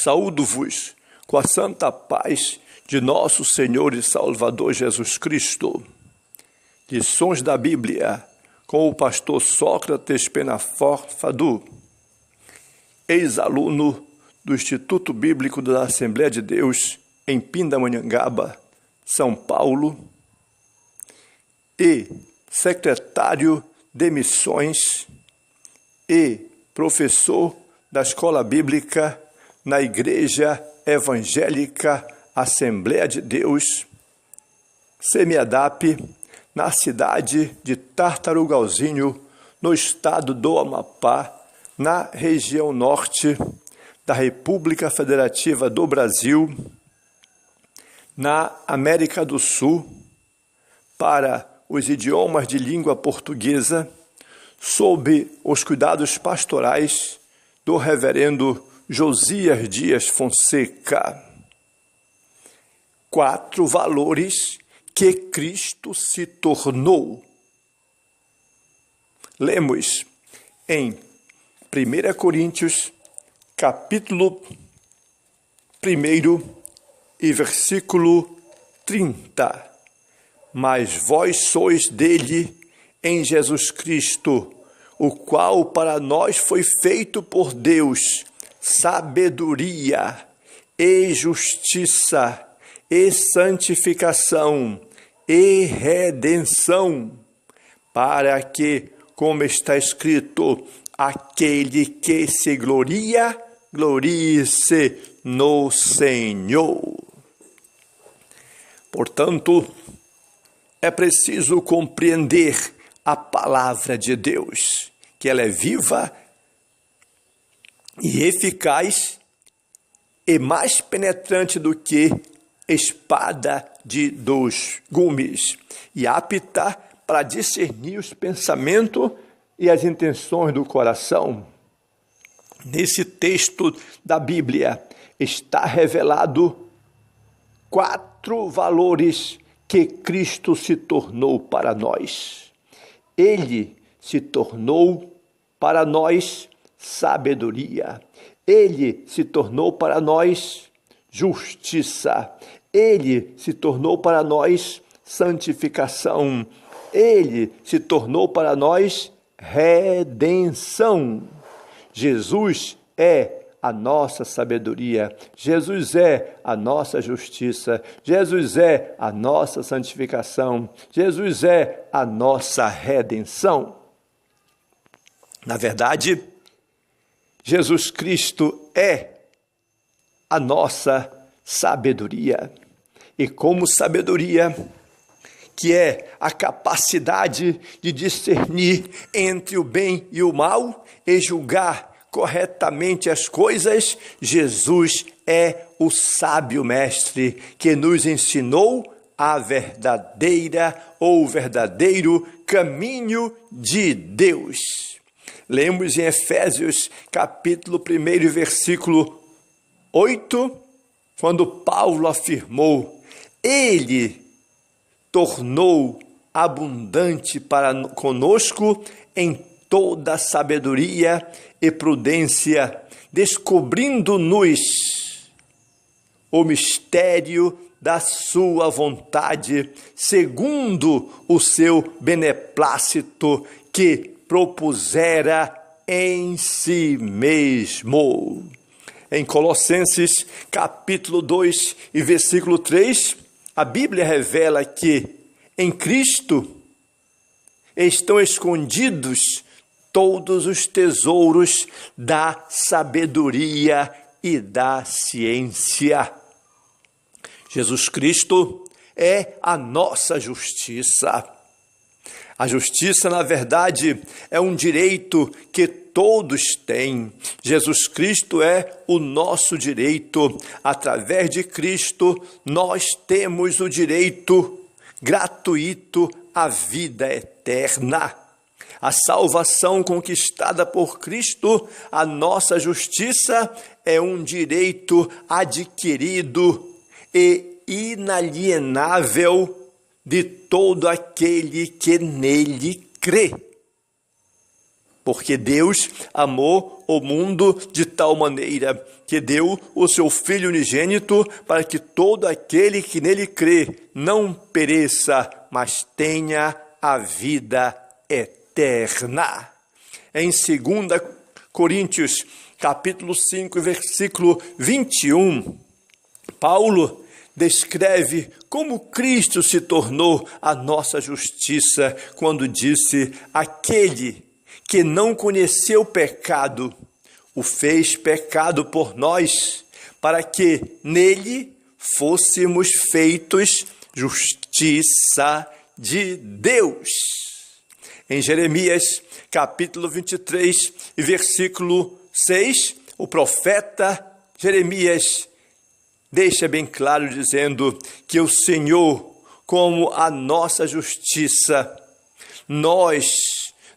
Saúdo-vos com a santa paz de nosso Senhor e Salvador Jesus Cristo. Lições da Bíblia com o pastor Sócrates Penafor Fadu, ex-aluno do Instituto Bíblico da Assembleia de Deus em Pindamonhangaba, São Paulo, e secretário de missões e professor da Escola Bíblica na Igreja Evangélica Assembleia de Deus, Semiadap, na cidade de Tartarugalzinho, no estado do Amapá, na região norte da República Federativa do Brasil, na América do Sul, para os idiomas de língua portuguesa, sob os cuidados pastorais do reverendo Josias Dias Fonseca. 4 valores que Cristo se tornou. Lemos em 1 Coríntios, capítulo 1 e versículo 30. Mas vós sois dele em Jesus Cristo, o qual para nós foi feito por Deus sabedoria e justiça e santificação e redenção, para que, como está escrito, aquele que se gloria, glorie-se no Senhor. Portanto, é preciso compreender a palavra de Deus, que ela é viva e eficaz e mais penetrante do que espada de 2 gumes, e apta para discernir os pensamentos e as intenções do coração. Nesse texto da Bíblia está revelado 4 valores que Cristo se tornou para nós. Ele se tornou para nós sabedoria. Ele se tornou para nós justiça. Ele se tornou para nós santificação. Ele se tornou para nós redenção. Jesus é a nossa sabedoria, Jesus é a nossa justiça, Jesus é a nossa santificação, Jesus é a nossa redenção. Na verdade, Jesus Cristo é a nossa sabedoria. E como sabedoria, que é a capacidade de discernir entre o bem e o mal e julgar corretamente as coisas, Jesus é o sábio mestre que nos ensinou a verdadeira ou verdadeiro caminho de Deus. Lemos em Efésios capítulo 1, versículo 8, quando Paulo afirmou: Ele tornou abundante para conosco em toda sabedoria e prudência, descobrindo-nos o mistério da sua vontade, segundo o seu beneplácito que propusera em si mesmo. Em Colossenses capítulo 2 e versículo 3, a Bíblia revela que em Cristo estão escondidos todos os tesouros da sabedoria e da ciência. Jesus Cristo é a nossa justiça. A justiça, na verdade, é um direito que todos têm. Jesus Cristo é o nosso direito. Através de Cristo, nós temos o direito gratuito à vida eterna. A salvação conquistada por Cristo, a nossa justiça, é um direito adquirido e inalienável de todo aquele que nele crê. Porque Deus amou o mundo de tal maneira que deu o seu Filho unigênito para que todo aquele que nele crê não pereça, mas tenha a vida eterna. Em 2 Coríntios, capítulo 5, versículo 21, Paulo descreve como Cristo se tornou a nossa justiça quando disse: aquele que não conheceu pecado, o fez pecado por nós, para que nele fôssemos feitos justiça de Deus. Em Jeremias, capítulo 23, versículo 6, o profeta Jeremias deixa bem claro dizendo que o Senhor, como a nossa justiça, nós,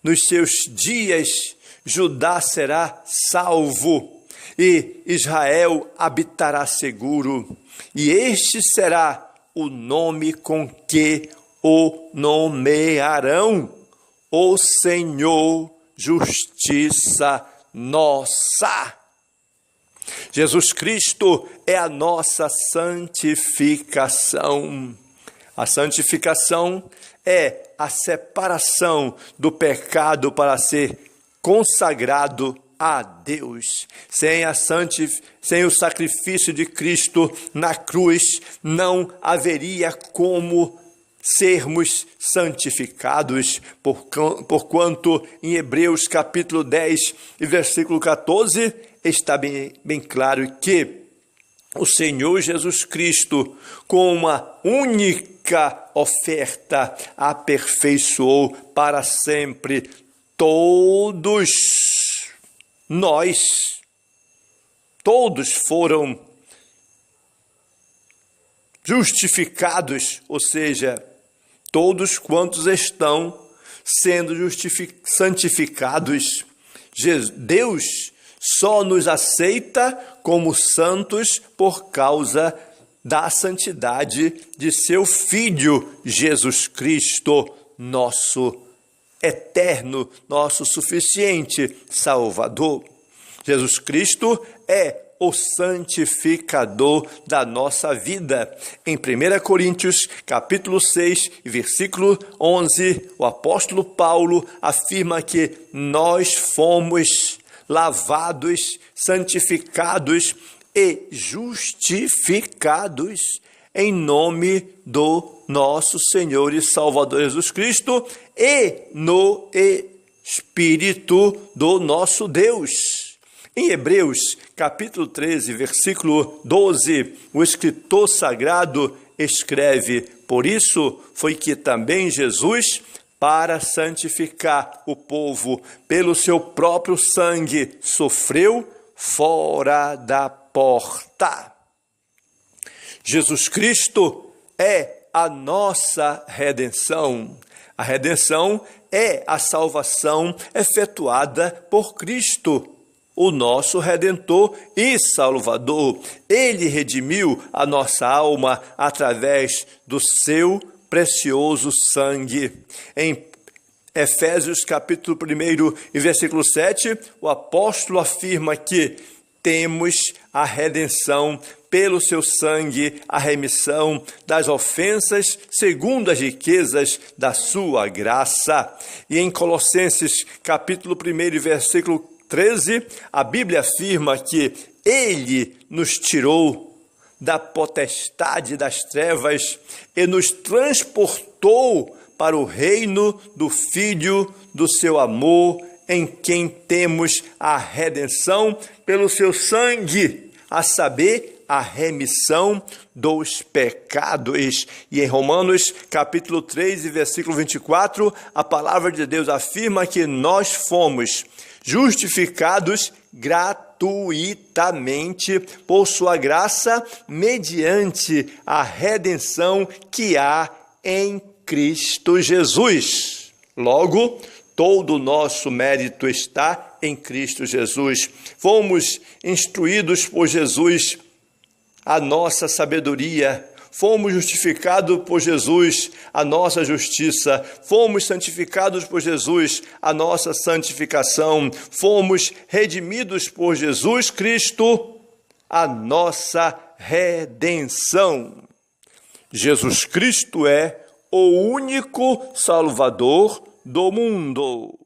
nos seus dias, Judá será salvo e Israel habitará seguro. E este será o nome com que o nomearão: o Senhor, justiça nossa. Jesus Cristo é a nossa santificação. A santificação é a separação do pecado para ser consagrado a Deus. Sem o sacrifício de Cristo na cruz, não haveria como sermos santificados, porquanto em Hebreus capítulo 10 e versículo 14 está bem claro que o Senhor Jesus Cristo, com uma única oferta, aperfeiçoou para sempre todos nós. Todos foram justificados, ou seja, todos quantos estão sendo santificados. Deus só nos aceita como santos por causa da santidade de seu Filho Jesus Cristo, nosso eterno, nosso suficiente Salvador. Jesus Cristo é o santificador da nossa vida. Em 1 Coríntios, capítulo 6, versículo 11, o apóstolo Paulo afirma que nós fomos lavados, santificados e justificados em nome do nosso Senhor e Salvador Jesus Cristo e no Espírito do nosso Deus. Em Hebreus, capítulo 13, versículo 12, o escritor sagrado escreve: por isso foi que também Jesus, para santificar o povo pelo seu próprio sangue, sofreu fora da porta. Jesus Cristo é a nossa redenção. A redenção é a salvação efetuada por Cristo, o nosso Redentor e Salvador. Ele redimiu a nossa alma através do seu precioso sangue. Em Efésios capítulo 1 e versículo 7, o apóstolo afirma que temos a redenção pelo seu sangue, a remissão das ofensas segundo as riquezas da sua graça. E em Colossenses capítulo 1 e versículo 13, a Bíblia afirma que ele nos tirou da potestade das trevas e nos transportou para o reino do Filho do seu amor, em quem temos a redenção pelo seu sangue, a saber, a remissão dos pecados. E em Romanos capítulo 3 e versículo 24, a palavra de Deus afirma que nós fomos justificados gratuitamente por sua graça, mediante a redenção que há em Cristo Jesus. Logo, todo o nosso mérito está em Cristo Jesus. Fomos instruídos por Jesus, a nossa sabedoria fomos justificados por Jesus, a nossa justiça, fomos santificados por Jesus, a nossa santificação, fomos redimidos por Jesus Cristo, a nossa redenção. Jesus Cristo é o único Salvador do mundo.